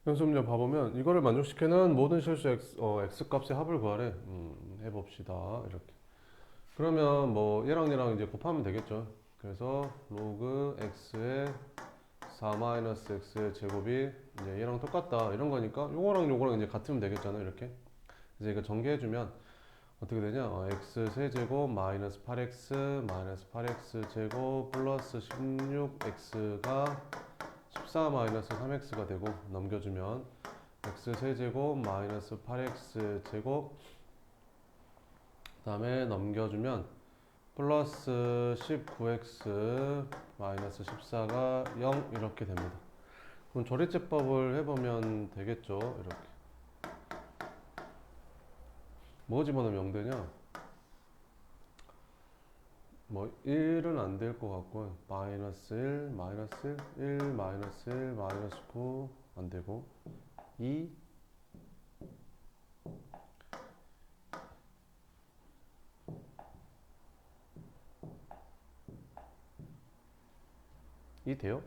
연습문제 봐보면 이거를 만족시키는 모든 실수 x 값의 합을 구하래. 해봅시다. 이렇게. 그러면 뭐 얘랑 얘랑 이제 곱하면 되겠죠. 그래서 로그 x의 4-x의 제곱이 이제 얘랑 똑같다 이런 거니까 요거랑 요거랑 이제 같으면 되겠잖아요. 이렇게. 그래서 이거 전개해주면 어떻게 되냐? x 세제곱 마이너스 8x 마이너스 8x 제곱 플러스 16x가 14 마이너스 3x가 되고 넘겨주면 x 세제곱 마이너스 8x 제곱 그 다음에 넘겨주면 플러스 19x 마이너스 14가 0 이렇게 됩니다. 그럼 조리제법을 해보면 되겠죠. 이렇게 뭐 집어넣으면 0 되냐? 뭐 1은 안 될 것 같고 마이너스 1 마이너스 1 마이너스 1 마이너스 9 안 되고 2 2 돼요?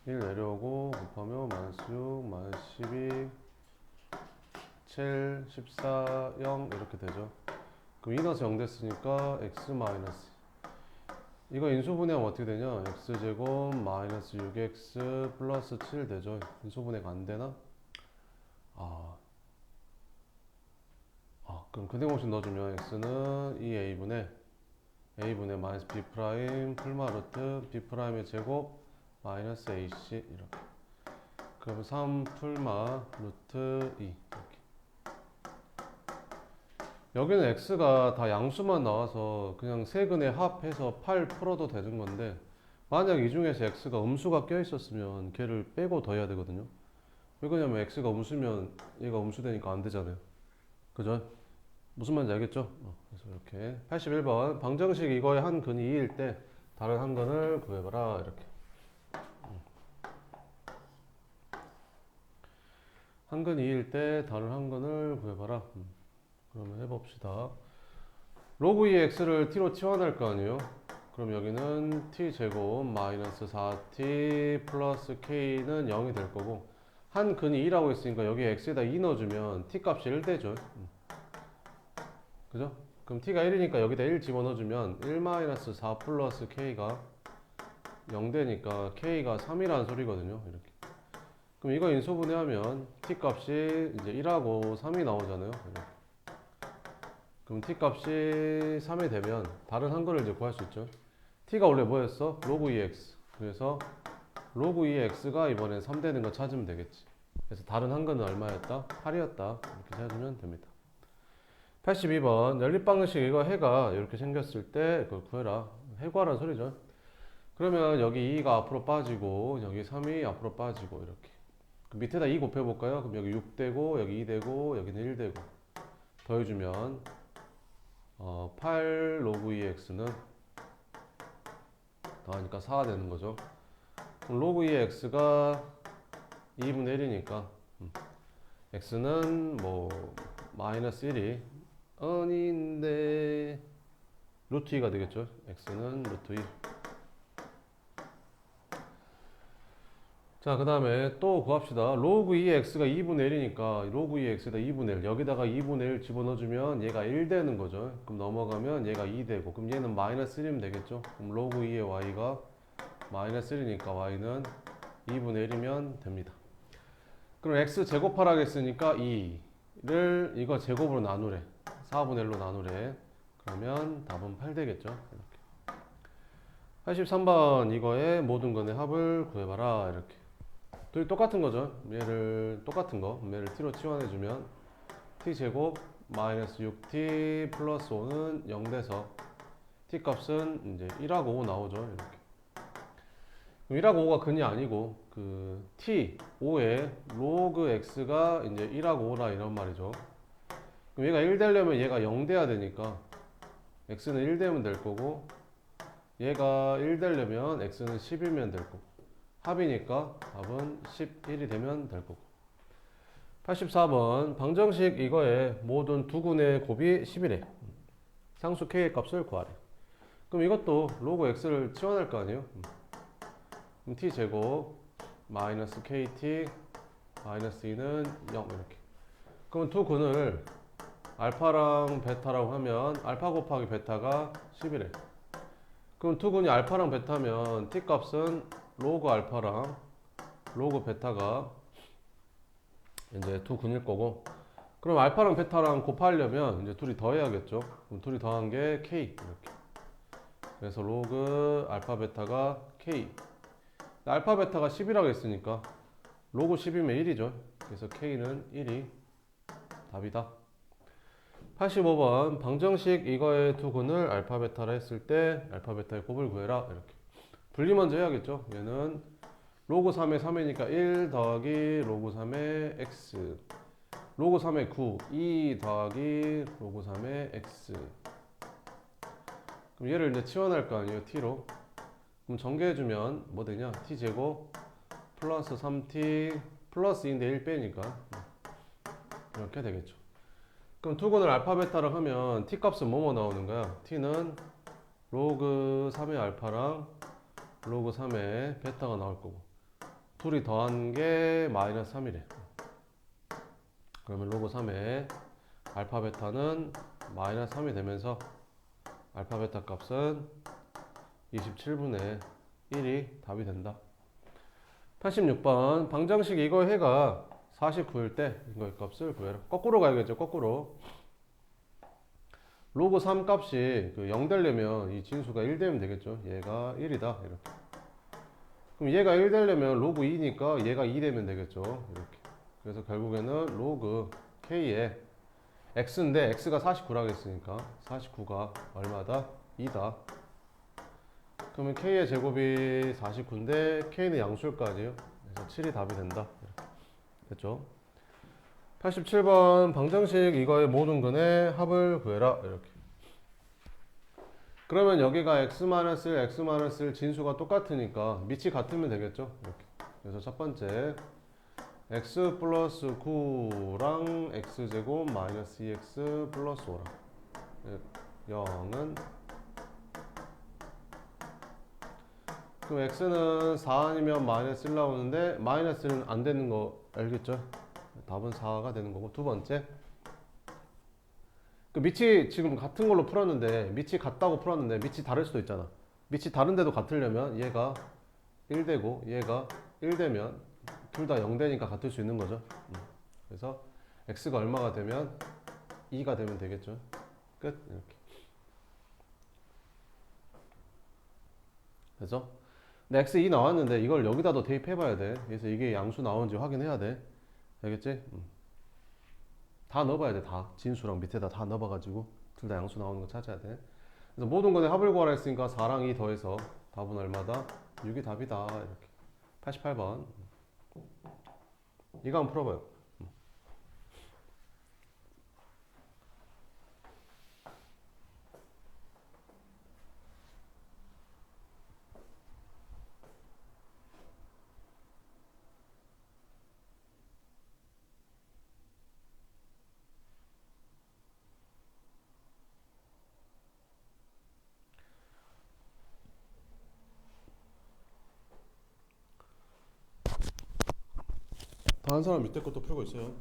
1 내려오고 곱하면 마이너스 6 마이너스 12 7 14 0 이렇게 되죠. 그럼 2 넣어서 0 됐으니까 x 마이너스 이거 인수분해하면 어떻게 되냐? x제곱 마이너스 6x 플러스 7 되죠. 인수분해가 안 되나? 그럼 근대공식 넣어주면 x는 2a분의 마이너스 b 프라임 풀마루트 b 프라임의 제곱 마이너스 ac 이렇게. 그럼 3 풀마 루트 2 이렇게. 여기는 x가 다 양수만 나와서 그냥 세근의 합해서 8 풀어도 되는 건데 만약 이 중에서 x가 음수가 껴 있었으면 걔를 빼고 더해야 되거든요. 왜 그러냐면 x가 음수면 얘가 음수되니까 안 되잖아요. 그죠? 무슨 말인지 알겠죠? 그래서 이렇게 81번 방정식 이거의 한 근이 2일 때 다른 한 근을 구해봐라 이렇게. 한 근이 2일 때 다른 한 근을 구해봐라. 그러면 해봅시다. 로그 2의 x를 t로 치환할 거 아니에요? 그럼 여기는 t제곱 마이너스 4t 플러스 k는 0이 될 거고 한 근이 2라고 했으니까 여기에 x에다 2 넣어주면 t 값이 1 되죠. 그죠? 그럼 t가 1이니까 여기다 1 집어넣어주면 1-4 플러스 k가 0 되니까 k가 3이라는 소리거든요. 이렇게. 그럼 이거 인수분해하면 t 값이 이제 1하고 3이 나오잖아요. 이렇게. 그럼 t 값이 3이 되면 다른 한거를 이제 구할 수 있죠. t가 원래 뭐였어? 로그 2x. 그래서 로그 2x가 이번엔 3 되는 거 찾으면 되겠지. 그래서 다른 한거는 얼마였다? 8이었다. 이렇게 찾으면 됩니다. 82번 연립방정식 이거 해가 이렇게 생겼을 때 그걸 구해라. 해구하라는 소리죠. 그러면 여기 2가 앞으로 빠지고 여기 3이 앞으로 빠지고 이렇게. 그 밑에다 2 곱해볼까요? 그럼 여기 6 되고 여기 2 되고 여기는 1 되고 더해주면 8 로그 2x는 더하니까 4가 되는 거죠. 그럼 로그 2x가 2분의 1이니까 x는 뭐 마이너스 1이 아닌데 루트 2가 되겠죠. x는 루트 2. 자, 그 다음에 또 구합시다. 로그 2의 x가 2분의 1이니까 로그 2의 x에다 2분의 1 여기다가 2분의 1 집어넣어주면 얘가 1 되는 거죠. 그럼 넘어가면 얘가 2 되고 그럼 얘는 마이너스 1이면 되겠죠. 그럼 로그 2의 y가 마이너스 1이니까 y는 2분의 1이면 됩니다. 그럼 x 제곱하라고 했으니까 2를 이거 제곱으로 나누래. 4분의 1로 나누래. 그러면 답은 8 되겠죠. 이렇게. 83번 이거의 모든 근의 합을 구해봐라. 이렇게. 둘이 똑같은 거죠. 얘를 똑같은 거. 얘를 t로 치환해주면 t제곱 마이너스 6t 플러스 5는 0 돼서 t 값은 이제 1하고 5 나오죠. 이렇게. 그럼 1하고 5가 근이 아니고 그 t 5에 로그 x가 이제 1하고 5라 이런 말이죠. 그럼 얘가 1 되려면 얘가 0 돼야 되니까 x는 1 되면 될 거고 얘가 1 되려면 x는 10이면 될 거고 합이니까 답은 11이 되면 될 거고. 84번 방정식 이거에 모든 두 군의 곱이 11에 상수 k의 값을 구하래. 그럼 이것도 로그 x를 치환할 거 아니에요? 그럼 t제곱 마이너스 kt 마이너스 2는 0 이렇게. 그럼 두 근을 알파랑 베타라고 하면 알파 곱하기 베타가 10이래. 그럼 두 근이 알파랑 베타면 t 값은 로그 알파랑 로그 베타가 이제 두 근일 거고, 그럼 알파랑 베타랑 곱하려면 이제 둘이 더해야겠죠. 그럼 둘이 더한 게 k 이렇게. 그래서 로그 알파 베타가 k. 알파 베타가 10이라고 했으니까 로그 10이면 1이죠. 그래서 k는 1이 답이다. 85번 방정식 이거의 두 근을 알파 베타라 했을 때 알파 베타의 곱을 구해라 이렇게. 분리 먼저 해야겠죠. 얘는 로그 3의 3이니까 1 더하기 로그 3의 x, 로그 3의 9, 2 더하기 로그 3의 x. 그럼 얘를 이제 치환할 거 아니에요, t로. 그럼 전개해주면 뭐 되냐, t제곱 플러스 3t 플러스 2인데 1 빼니까 이렇게 되겠죠. 그럼 두 근을 알파 베타를 하면 t 값은 뭐뭐 나오는 거야? t는 로그 3의 알파랑 로그 3의 베타가 나올 거고, 둘이 더한 게 마이너스 3이래. 그러면 로그 3의 알파 베타는 마이너스 3이 되면서 알파 베타 값은 27분의 1이 답이 된다. 86번 방정식 이거 해가 49일 때 이거의 값을 구해라. 거꾸로 가야겠죠. 거꾸로. 로그 3 값이 0 되려면 이 진수가 1 되면 되겠죠. 얘가 1이다 이렇게. 그럼 얘가 1 되려면 로그 2니까 얘가 2 되면 되겠죠. 이렇게. 그래서 결국에는 로그 k의 x인데 x가 49라고 했으니까 49가 얼마다? 2다. 그러면 k의 제곱이 49인데 k는 양수일 거 아니에요? 그래서 7이 답이 된다. 됐죠? 87번 방정식 이거의 모든 근의 합을 구해라 이렇게. 그러면 여기가 x-1, x-1 진수가 똑같으니까 밑이 같으면 되겠죠? 이렇게. 그래서 첫 번째 x 플러스 9랑 x제곱 마이너스 2x 플러스 5랑 0은, 그럼 x는 4 아니면 마이너스 1 나오는데 마이너스는 안 되는 거 알겠죠? 답은 4가 되는 거고. 두 번째, 그 밑이 지금 같은 걸로 풀었는데 밑이 같다고 풀었는데 밑이 다를 수도 있잖아. 밑이 다른데도 같으려면 얘가 1 되고 얘가 1 되면 둘 다 0 되니까 같을 수 있는 거죠. 그래서 x가 얼마가 되면 2가 되면 되겠죠. 끝. 이렇게. 그래서 근데 x 2 나왔는데 이걸 여기다 더 대입해 봐야 돼. 그래서 이게 양수 나오는지 확인해야 돼. 알겠지? 다 넣어봐야 돼. 다 진수랑 밑에다 다 넣어봐가지고 둘 다 양수 나오는 거 찾아야 돼. 그래서 모든 건의 합을 구하라 했으니까 4랑 2 더해서 답은 얼마다? 6이 답이다. 이렇게. 88번. 이거 한번 풀어봐요. 다른 사람 밑에 것도 풀고 있어요.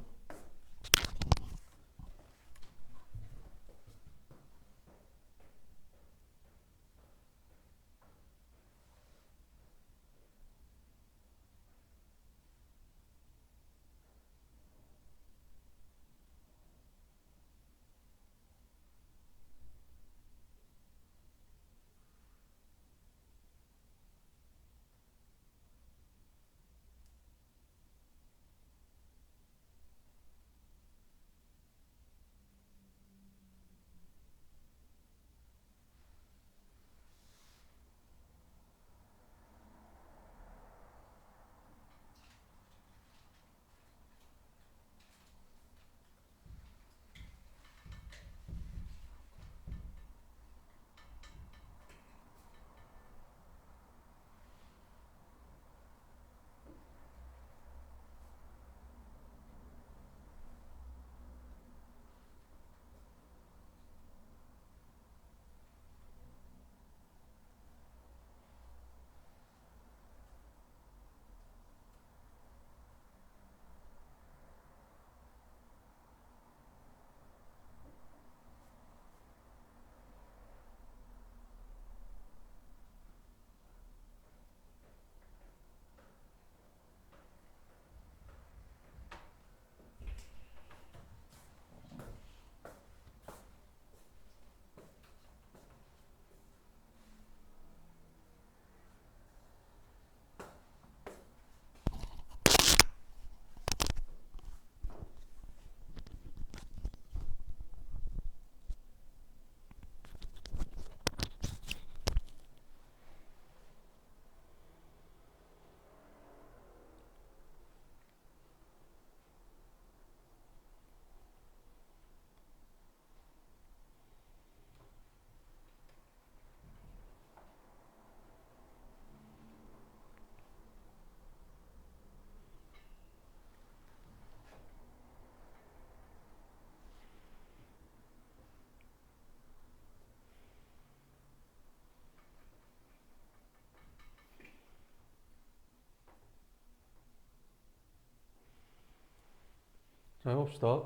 자, 해봅시다.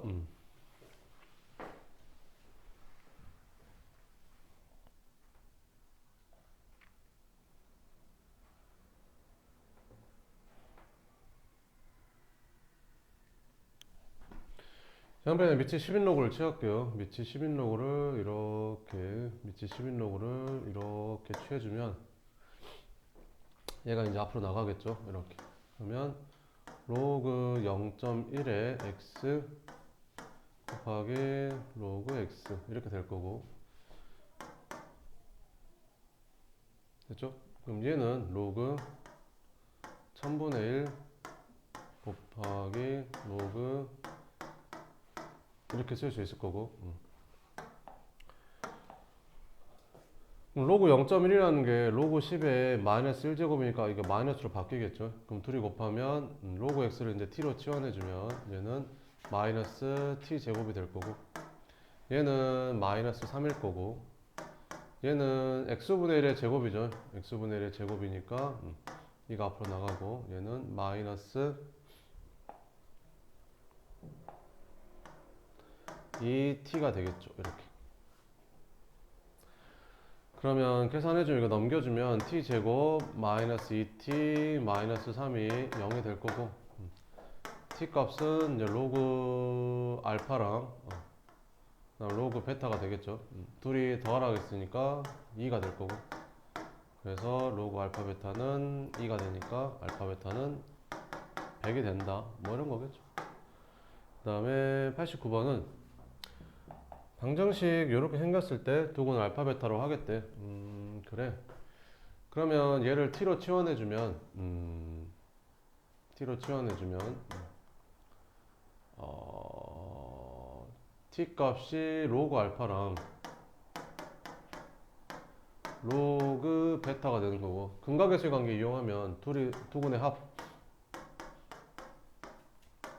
양변에 밑에 10인로그를 취할게요. 밑에 10인로그를 이렇게, 밑에 10인로그를 이렇게 취해주면 얘가 이제 앞으로 나가겠죠. 이렇게. 그러면 로그 0.1에 x 곱하기 로그 x 이렇게 될 거고. 됐죠? 그럼 얘는 로그 1000분의 1 곱하기 로그 이렇게 쓸 수 있을 거고. 로그 0.1이라는 게 로그 10에 마이너스 1제곱이니까 이게 마이너스로 바뀌겠죠. 그럼 둘이 곱하면 로그 x를 이제 t로 치환해주면 얘는 마이너스 t 제곱이 될 거고, 얘는 마이너스 3일 거고, 얘는 x분의 1의 제곱이죠. x분의 1의 제곱이니까 이거 앞으로 나가고, 얘는 마이너스 2t가 되겠죠. 이렇게. 그러면 계산해주면 이거 넘겨주면 t제곱 마이너스 2t 마이너스 3이 0이 될 거고, t 값은 이제 로그 알파랑 그다음 로그 베타가 되겠죠. 둘이 더하라고 했으니까 2가 될 거고, 그래서 로그 알파 베타는 2가 되니까 알파 베타는 100이 된다, 뭐 이런 거겠죠. 그 다음에 89번은 방정식 이렇게 생겼을 때 두고는 알파 베타로 하겠대. 그래. 그러면 얘를 t로 치환해주면 t 값이 로그 알파랑 로그 베타가 되는 거고, 근각의수의 관계 이용하면 두근의 합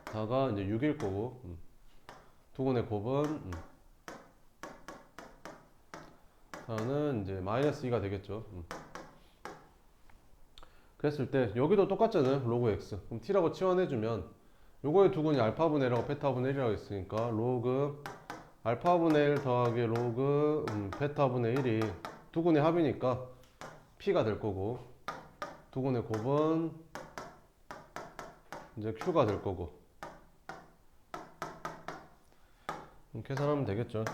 다가 이제 6일 거고, 두근의 곱은 다는 이제 마이너스 2가 되겠죠. 그랬을 때 여기도 똑같잖아요. 로그 x. 그럼 t라고 치환해주면 요거의 두근이 알파분의 1하고 베타분의 1이라고 했으니까 로그 알파분의 1 더하기 로그 베타분의 1이 두근의 합이니까 p가 될 거고, 두근의 곱은 이제 q가 될 거고, 계산하면 되겠죠.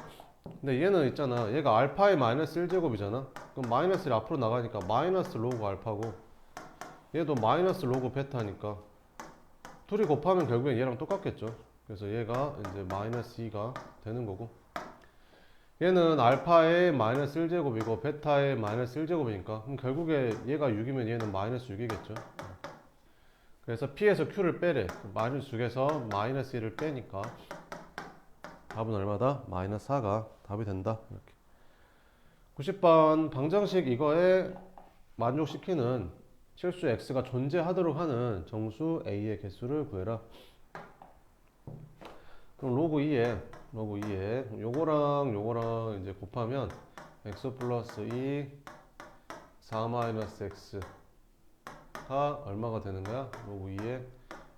근데 얘는 있잖아, 얘가 알파의 마이너스 1제곱이잖아. 그럼 마이너스 1 앞으로 나가니까 마이너스 로그 알파고, 얘도 마이너스 로그 베타니까 둘이 곱하면 결국엔 얘랑 똑같겠죠. 그래서 얘가 이제 마이너스 2가 되는 거고, 얘는 알파의 마이너스 1제곱이고 베타의 마이너스 1제곱이니까 그럼 결국에 얘가 6이면 얘는 마이너스 6이겠죠. 그래서 p에서 q를 빼래. 마이너스 6에서 마이너스 1을 빼니까 답은 얼마다? 마이너스 4가 답이 된다. 이렇게. 90번 방정식 이거에 만족시키는 실수 x가 존재하도록 하는 정수 a의 개수를 구해라. 그럼 로그 2에 요거랑 이제 곱하면 x 플러스 2 4 마이너스 x가 얼마가 되는 거야? 로그 2에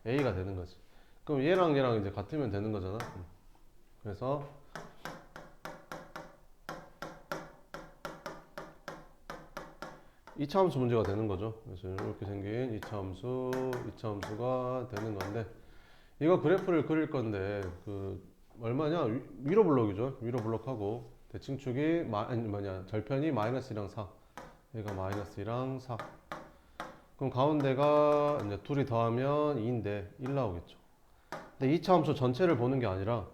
a가 되는 거지. 그럼 얘랑 이제 같으면 되는 거잖아. 그래서 이차함수 문제가 되는 거죠. 그래서 이렇게 생긴 이차함수가 되는 건데, 이거 그래프를 그릴 건데 그 얼마냐? 위로 블록이죠. 위로 블록하고 대칭축이 절편이 마이너스 1랑 4, 얘가 마이너스 1랑 4. 그럼 가운데가 이제 둘이 더하면 2인데 1 나오겠죠. 근데 이차함수 전체를 보는 게 아니라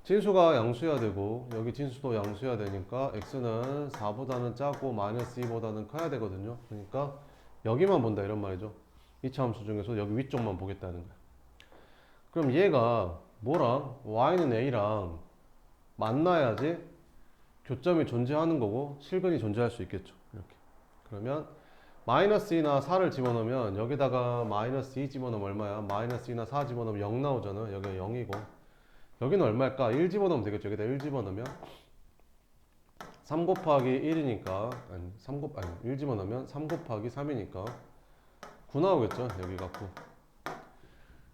진수가 양수여야 되고 여기 진수도 양수여야 되니까 x는 4보다는 작고 마이너스 2보다는 커야 되거든요. 그러니까 여기만 본다 이런 말이죠. 이차함수 중에서 여기 위쪽만 보겠다는 거야. 그럼 얘가 뭐랑 y는 a랑 만나야지 교점이 존재하는 거고 실근이 존재할 수 있겠죠. 이렇게. 그러면 마이너스 2나 4를 집어넣으면 여기다가 마이너스 2 집어넣으면 얼마야? 마이너스 2나 4 집어넣으면 0 나오잖아. 여기가 0이고 여기는 얼마일까? 1 집어넣으면 되겠죠. 여기다 1 집어넣으면 3 곱하기 1이니까 1 집어넣으면 3 곱하기 3이니까 9 나오겠죠. 여기가 9.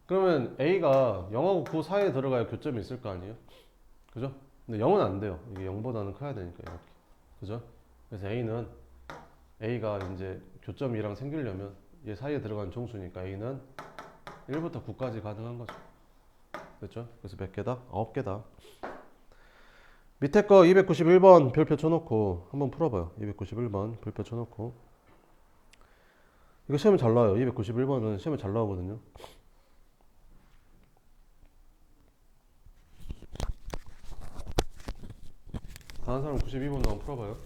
그러면 A가 0하고 9 사이에 들어가야 교점이 있을 거 아니에요? 그죠? 근데 0은 안 돼요. 이게 0보다는 커야 되니까 이렇게. 그죠? 그래서 A가 이제 교점이랑 생기려면 얘 사이에 들어간 정수니까 A는 1부터 9까지 가능한 거죠. 됐죠? 그래서 몇 개다? 9개다. 밑에 거 291번 별표 쳐놓고 한번 풀어봐요. 291번 별표 쳐놓고. 이거 시험에 잘 나와요. 291번은 시험에 잘 나오거든요. 다른 사람 92번 한번 풀어봐요.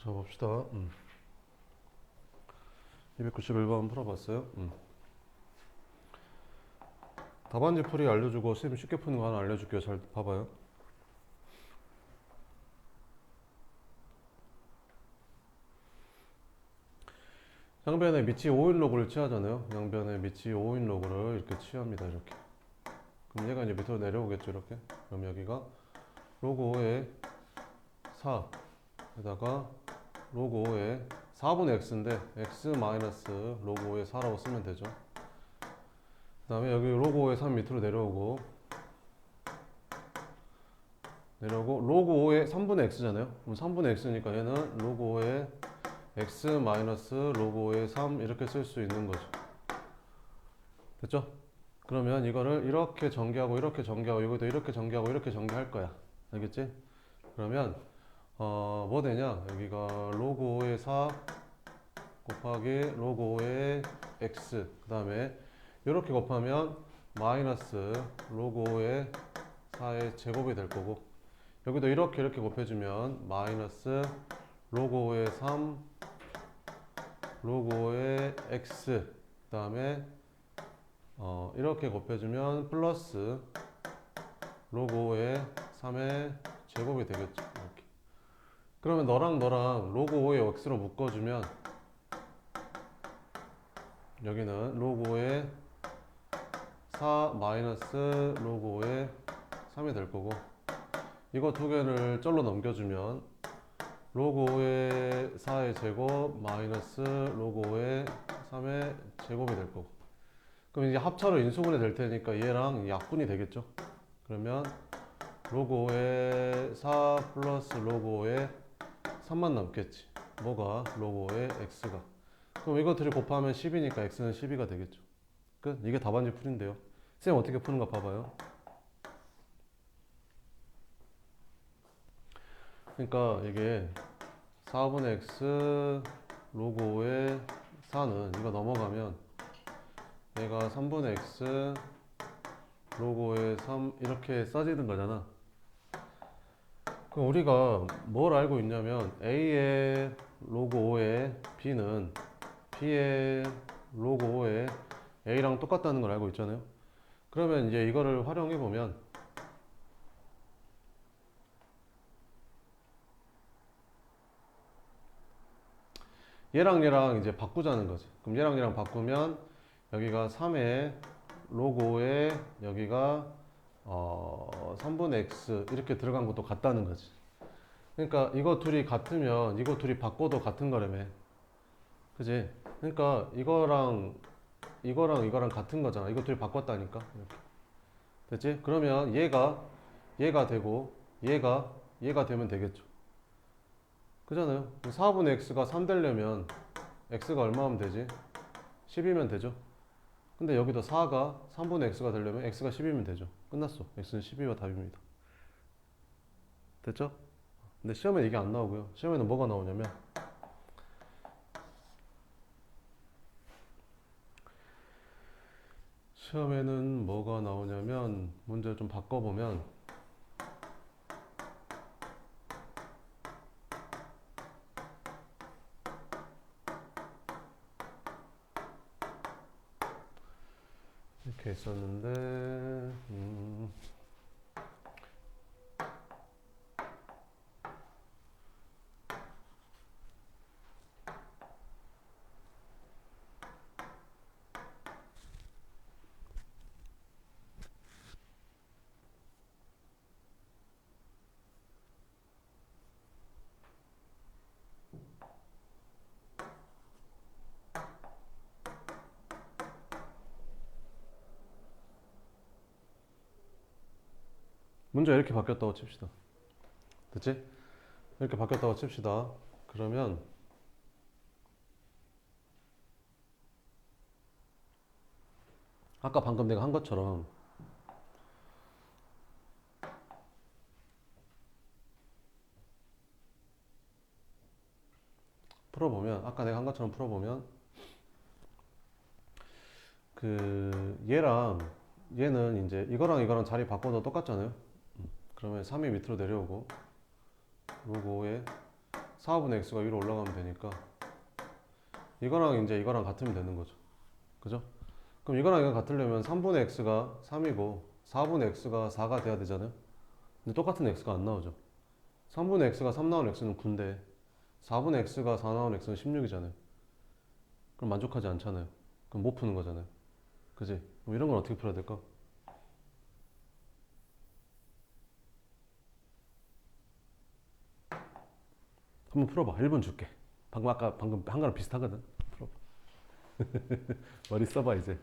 자, 봅시다. 291번 풀어봤어요. 답안지 풀이 알려주고 선생님 쉽게 푸는 거 하나 알려줄게요. 잘 봐봐요. 양변의 밑이 5인 로그를 취하잖아요. 양변의 밑이 5인 로그를 이렇게 취합니다. 이렇게. 그럼 얘가 이제 밑으로 내려오겠죠. 이렇게. 그럼 여기가 로그 5에 4에다가 로그 5에 4분의 x인데 x 마이너스 로그 5에 4라고 쓰면 되죠. 그 다음에 여기 로그 5에 3 밑으로 내려오고 로그 5에 3분의 x잖아요. 그럼 3분의 x니까 얘는 로그 5에 x 마이너스 로그 5에 3 이렇게 쓸 수 있는 거죠. 됐죠? 그러면 이거를 이렇게 전개하고 이렇게 전개하고 이것도 이렇게 전개하고 이렇게 전개할 거야. 알겠지? 그러면 뭐 되냐? 여기가 로그 5에 4 곱하기 로그 5에 x 그 다음에 이렇게 곱하면 마이너스 로그 5에 4의 제곱이 될 거고 여기도 이렇게 곱해주면 마이너스 로그 5에 3 로그 5에 x 그 다음에 이렇게 곱해주면 플러스 로그 5에 3의 제곱이 되겠죠. 이렇게. 그러면 너랑 로그 5에 x로 묶어주면 여기는 로그 5에 4 마이너스 로그 5에 3이 될 거고 이거 두 개를 쩔로 넘겨주면 로그 5의 4의 제곱 마이너스 로그 5의 3의 제곱이 될 거고 그럼 이제 합차로 인수분해 될 테니까 얘랑 약분이 되겠죠. 그러면 로그 5의 4 플러스 로그 5의 3만 남겠지. 뭐가? 로그 5의 x가. 그럼 이거 둘이 곱하면 10이니까 x는 12가 되겠죠. 끝. 이게 답안지 풀인데요. 쌤 어떻게 푸는가 봐봐요. 그러니까 이게 4분의 x 로그 5의 4는 이거 넘어가면 얘가 3분의 x 로그 5의 3 이렇게 써지는 거잖아. 그럼 우리가 뭘 알고 있냐면 a의 로그 5의 b는 b의 로그 5의 a랑 똑같다는 걸 알고 있잖아요. 그러면 이제 이거를 활용해 보면 얘랑 이제 바꾸자는 거지. 그럼 얘랑 바꾸면 여기가 3의 로그 5에 여기가 3분의 x 이렇게 들어간 것도 같다는 거지. 그러니까 이거 둘이 같으면 이거 둘이 바꿔도 같은 거라며. 그지? 그러니까 이거랑 같은 거잖아. 이거 둘이 바꿨다니까. 이렇게. 됐지? 그러면 얘가 되고 얘가 되면 되겠죠. 그잖아요. 4분의 x가 3 되려면 x가 얼마 하면 되지? 10이면 되죠. 근데 여기도 4가 3분의 x가 되려면 x가 10이면 되죠. 끝났어. x는 12가 답입니다. 됐죠? 근데 시험에 이게 안 나오고요. 시험에는 뭐가 나오냐면 문제를 좀 바꿔보면 이렇게 있었는데 문제가 이렇게 바뀌었다고 칩시다. 됐지? 이렇게 바뀌었다고 칩시다. 그러면 아까 방금 내가 한 것처럼 풀어보면 아까 내가 한 것처럼 풀어보면 얘는 이제 이거랑 자리 바꿔도 똑같잖아요. 그러면 3이 밑으로 내려오고 로그 5에 4분의 x가 위로 올라가면 되니까 이거랑 이제 이거랑 같으면 되는 거죠. 그죠? 그럼 이거랑 이거 같으려면 3분의 x가 3이고 4분의 x가 4가 돼야 되잖아요. 근데 똑같은 x가 안 나오죠. 3분의 x가 3 나온 x는 9인데 4분의 x가 4 나온 x는 16이잖아요. 그럼 만족하지 않잖아요. 그럼 못 푸는 거잖아요. 그지? 그럼 이런 건 어떻게 풀어야 될까? 한번 풀어봐. 1분 줄게. 방금 한 거랑 비슷하거든. 풀어봐. 머리 써봐 이제.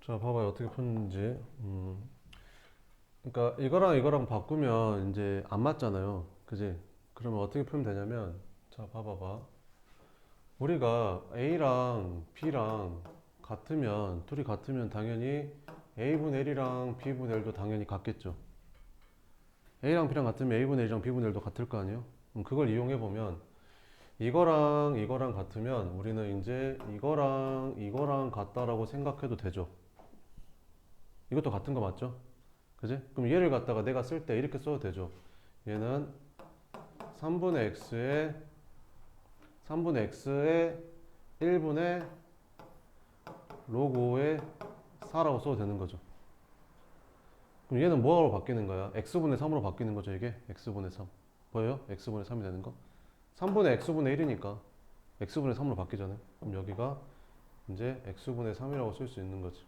자, 봐봐요. 어떻게 푸는지. 그러니까 이거랑 이거랑 바꾸면 이제 안 맞잖아요. 그지? 그러면 어떻게 풀면 되냐면, 자, 봐봐봐. 우리가 A랑 B랑 같으면, 둘이 같으면 당연히 A분의 1이랑 B분의 1도 당연히 같겠죠. A랑 B랑 같으면 A분의 1이랑 B분의 1도 같을 거 아니에요? 그럼 그걸 이용해 보면 이거랑 이거랑 같으면 우리는 이제 이거랑 같다라고 생각해도 되죠. 이것도 같은 거 맞죠? 그지? 그럼 얘를 갖다가 내가 쓸 때 이렇게 써도 되죠. 얘는 3분의 x의 1분의 로그 5의 4라고 써도 되는 거죠. 그럼 얘는 뭐로 바뀌는 거야? x분의 3으로 바뀌는 거죠, 이게? x분의 3. 보여요? x분의 3이 되는 거? 3분의 x분의 1이니까 x분의 3으로 바뀌잖아요. 그럼 여기가 이제 x분의 3이라고 쓸 수 있는 거지.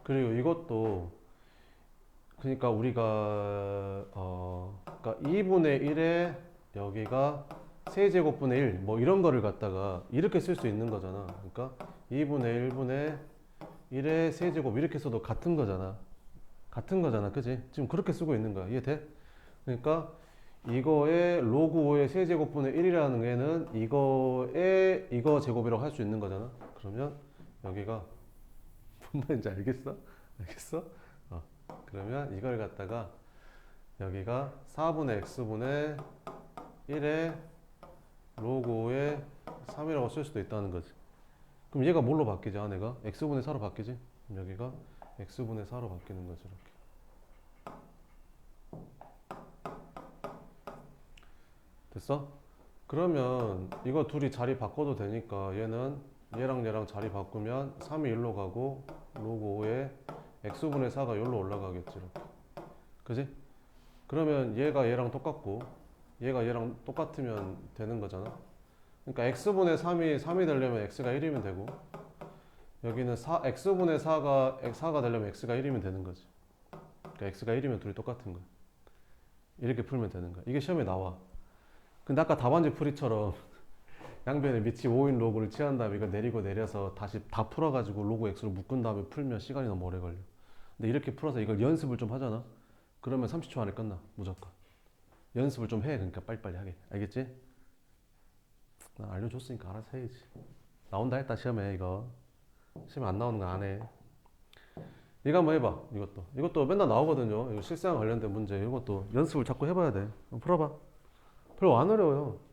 그리고 이것도 그러니까 우리가 그러니까 2분의 1에 여기가 세제곱분의 1 뭐 이런 거를 갖다가 이렇게 쓸 수 있는 거잖아. 그러니까 2분의 1분의 1의 세제곱 이렇게 써도 같은 거잖아. 같은 거잖아. 그지? 지금 그렇게 쓰고 있는 거야. 이해돼? 그러니까 이거의 로그 5의 세제곱분의 1이라는 애는 이거의 이거 제곱이라고 할 수 있는 거잖아. 그러면 여기가 뭔 말인지 알겠어? 알겠어? 그러면 이걸 갖다가 여기가 4분의 x분의 1의 로그 5의 3이라고 쓸 수도 있다는 거지. 그럼 얘가 뭘로 바뀌지? 얘가 x분의 4로 바뀌지? 그럼 여기가 x분의 4로 바뀌는 거지. 이렇게. 됐어? 그러면 이거 둘이 자리 바꿔도 되니까 얘는 얘랑 얘랑 자리 바꾸면 3이 1로 가고 로그 5에 x분의 4가 1로 올라가겠지 이렇게. 그지? 그러면 얘가 얘랑 똑같고 얘가 얘랑 똑같으면 되는 거잖아. 그러니까 x분의 3이 되려면 x가 1이면 되고 여기는 x분의 4가 되려면 x가 1이면 되는 거지. 그러니까 x가 1이면 둘이 똑같은 거야. 이렇게 풀면 되는 거야. 이게 시험에 나와. 근데 아까 답안지 풀이처럼 양변에 밑이 5인 로그를 취한 다음에 이걸 내리고 내려서 다시 다 풀어가지고 로그 x로 묶은 다음에 풀면 시간이 너무 오래 걸려. 근데 이렇게 풀어서 이걸 연습을 좀 하잖아. 그러면 30초 안에 끝나 무조건. 연습을 좀 해. 그러니까 빨리빨리 하게. 알겠지? 나 알려줬으니까 알아서 해야지. 나온다 했다 시험에 이거. 시험에 안 나오는 거 안 해. 이거 한번 해봐. 이것도 맨날 나오거든요. 이거 실생활 관련된 문제. 이것도 연습을 자꾸 해봐야 돼. 한번 풀어봐. 별로 안 어려워요.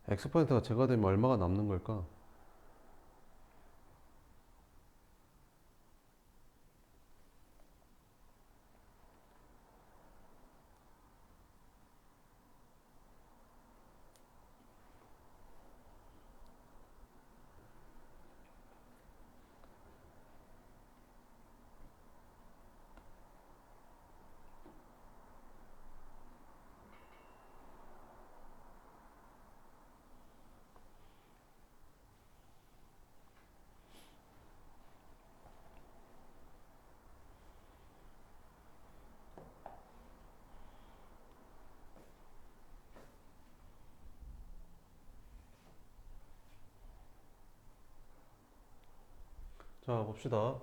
X퍼센트가 제거되면 얼마가 남는 걸까? 자, 봅시다.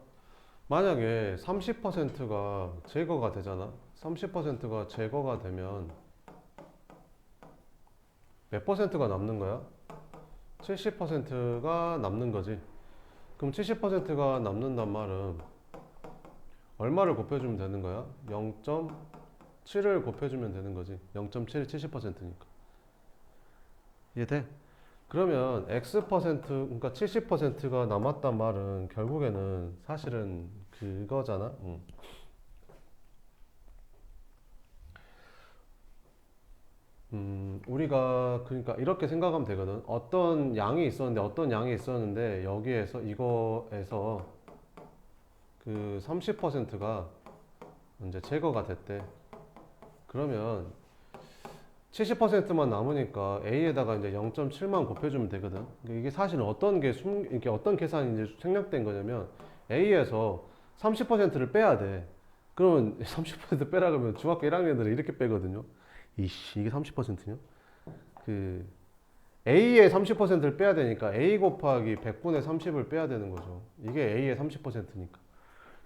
만약에 30%가 제거가 되잖아. 30%가 제거가 되면 몇 퍼센트가 남는 거야? 70%가 남는 거지. 그럼 70%가 남는단 말은 얼마를 곱해주면 되는 거야? 0.7을 곱해주면 되는 거지. 0.7이 70%니까. 이해돼? 그러면 X%, 그러니까 70%가 남았단 말은 결국에는 사실은 그거잖아. 우리가 그러니까 이렇게 생각하면 되거든. 어떤 양이 있었는데 여기에서 이거에서 그 30%가 이제 제거가 됐대. 그러면 70%만 남으니까 A에다가 이제 0.7만 곱해주면 되거든. 그러니까 이게 사실은 이게 어떤 계산이 이제 생략된 거냐면 A에서 30%를 빼야 돼. 그러면 30% 빼라 그러면 중학교 1학년들은 이렇게 빼거든요. 이게 30%냐? 그 A의 30%를 빼야 되니까 A 곱하기 100분의 30을 빼야 되는 거죠. 이게 A의 30%니까.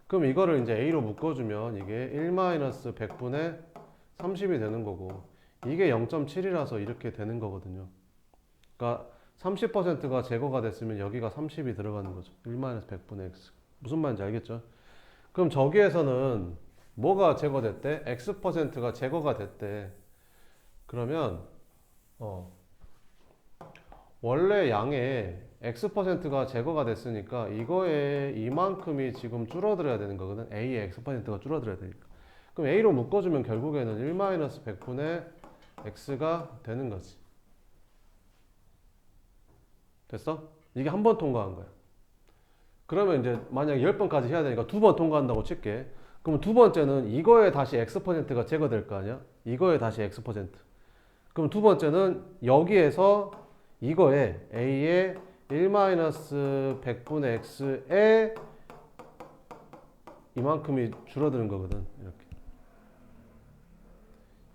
그럼 이거를 이제 A로 묶어주면 이게 1-100분의 30이 되는 거고 이게 0.7이라서 이렇게 되는 거거든요. 그러니까 30%가 제거가 됐으면 여기가 30이 들어가는 거죠. 1-100분의 x. 무슨 말인지 알겠죠? 그럼 저기에서는 뭐가 제거됐대? X%가 제거가 됐대. 그러면 원래 양의 X%가 제거가 됐으니까 이거에 이만큼이 지금 줄어들어야 되는 거거든. A의 X%가 줄어들어야 되니까. 그럼 A로 묶어주면 결국에는 1-100분의 X가 되는 거지. 됐어? 이게 한 번 통과한 거야. 그러면 이제 만약 10번까지 해야 되니까 2번 통과한다고 칠게. 그럼 두 번째는 이거에 다시 X%가 제거될 거 아니야? 이거에 다시 X%. 그럼 두 번째는 여기에서 이거에 A의 1-100분의 X에 이만큼이 줄어드는 거거든. 이렇게.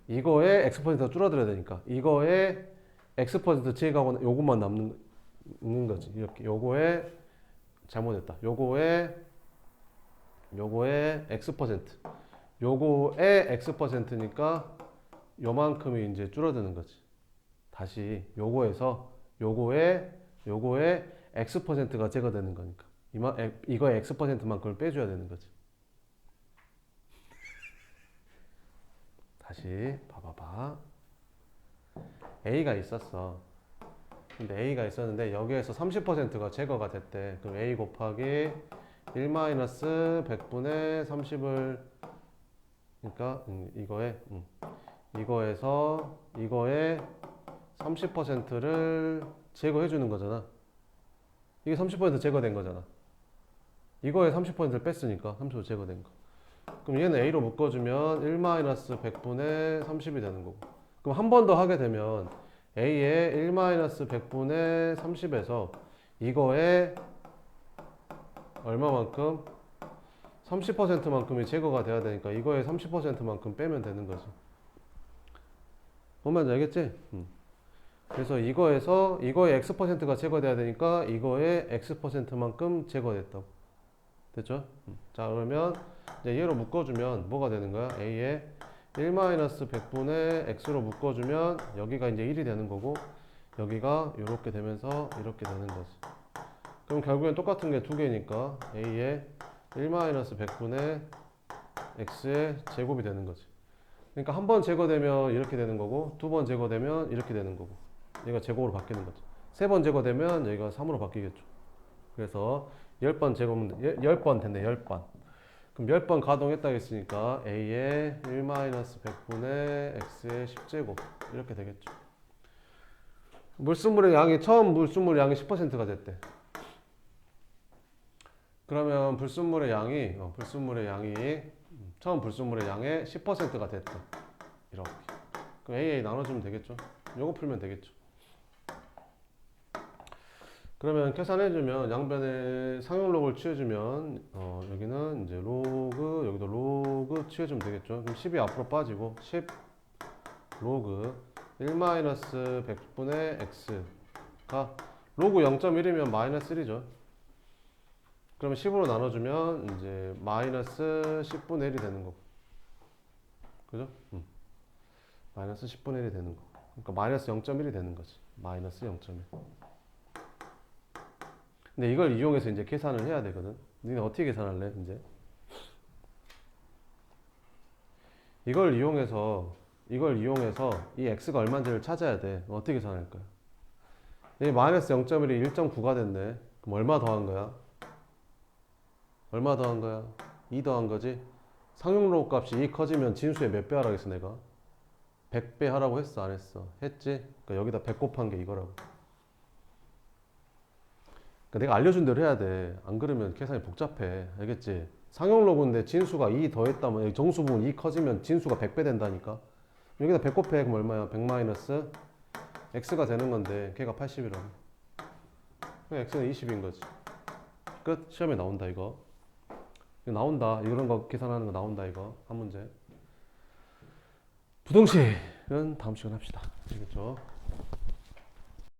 이거에 X%가 줄어들어야 되니까. 이거에 X% 제거하고 요것만 남는 거지. 이렇게. 요거에 잘못했다. 요거에 요거의 x%. 요거의 x%니까 요만큼이 이제 줄어드는 거지. 다시 요거에서 요거의 x%가 제거되는 거니까. 이거의 x%만큼을 빼줘야 되는 거지. 다시 봐봐봐. A가 있었어. 근데 A가 있었는데 여기에서 30%가 제거가 됐대. 그럼 A 곱하기 1-100분의 30을 그러니까 이거에서 이거의 30%를 제거해 주는 거잖아. 이게 30% 제거된 거잖아. 이거에 30%를 뺐으니까 30% 제거된 거. 그럼 얘는 A로 묶어주면 1-100분의 30이 되는 거고. 그럼 한 번 더 하게 되면 A의 1-100분의 30에서 이거의 얼마만큼? 30%만큼이 제거가 돼야 되니까 이거의 30%만큼 빼면 되는 거지. 뭔 말인지 알겠지? 그래서 이거에서 이거의 X%가 제거돼야 되니까 이거의 X%만큼 제거됐다고. 됐죠? 자, 그러면 이제 얘로 묶어주면 뭐가 되는 거야? A의 1-100분의 X로 묶어주면 여기가 이제 1이 되는 거고 여기가 이렇게 되면서 이렇게 되는 거지. 그럼 결국엔 똑같은 게 두 개니까 A의 1-100분의 X의 제곱이 되는 거지. 그러니까 한 번 제거되면 이렇게 되는 거고 두 번 제거되면 이렇게 되는 거고 얘가 제곱으로 바뀌는 거죠. 세 번 제거되면 여기가 3으로 바뀌겠죠. 그래서 10번 제곱은 10번 됐네. 10번. 그럼 10번 가동했다 했으니까 A의 1-100분의 X의 10제곱 이렇게 되겠죠. 물순물의 양이 처음 물순물 양이 10%가 됐대. 그러면 불순물의 양이 처음 불순물의 양의 10%가 됐대. 이렇게. 그럼 AA 나눠주면 되겠죠. 요거 풀면 되겠죠. 그러면 계산해주면 양변에 상용록을 취해주면 여기는 이제 로그 여기도 로그 취해주면 되겠죠. 그럼 10이 앞으로 빠지고 10 로그 1-100분의 x가 로그 0.1이면 마이너스 1이죠. 그러면 10으로 나눠주면 이제 마이너스 10분의 1이 되는 거고. 그죠? 마이너스 10분의 1이 되는 거. 그러니까 마이너스 0.1이 되는 거지. 마이너스 0.1. 근데 이걸 이용해서 이제 계산을 해야 되거든. 너네 어떻게 계산할래, 이제? 이걸 이용해서 이 x가 얼마인지를 찾아야 돼. 어떻게 계산할 거야? 이 마이너스 0.1이 1.9가 됐네. 그럼 얼마 더한 거야? 얼마 더한 거야? 2 더한 거지? 상용로 값이 2 커지면 진수에 몇 배 하라고 했어, 내가? 100배 하라고 했어, 안 했어? 했지? 그러니까 여기다 100 곱한 게 이거라고. 그러니까 내가 알려준 대로 해야 돼. 안 그러면 계산이 복잡해. 알겠지? 상용로그인데 진수가 2 더했다면 정수 부분 2 커지면 진수가 100배 된다니까. 여기다 100 곱해. 그럼 얼마야? 100 마이너스 x가 되는 건데 걔가 80이라고. 그럼 x는 20인 거지. 끝. 시험에 나온다 이거. 이거 나온다. 이런 거 계산하는 거 나온다 이거. 한 문제. 부등식은 다음 시간에 합시다. 알겠죠?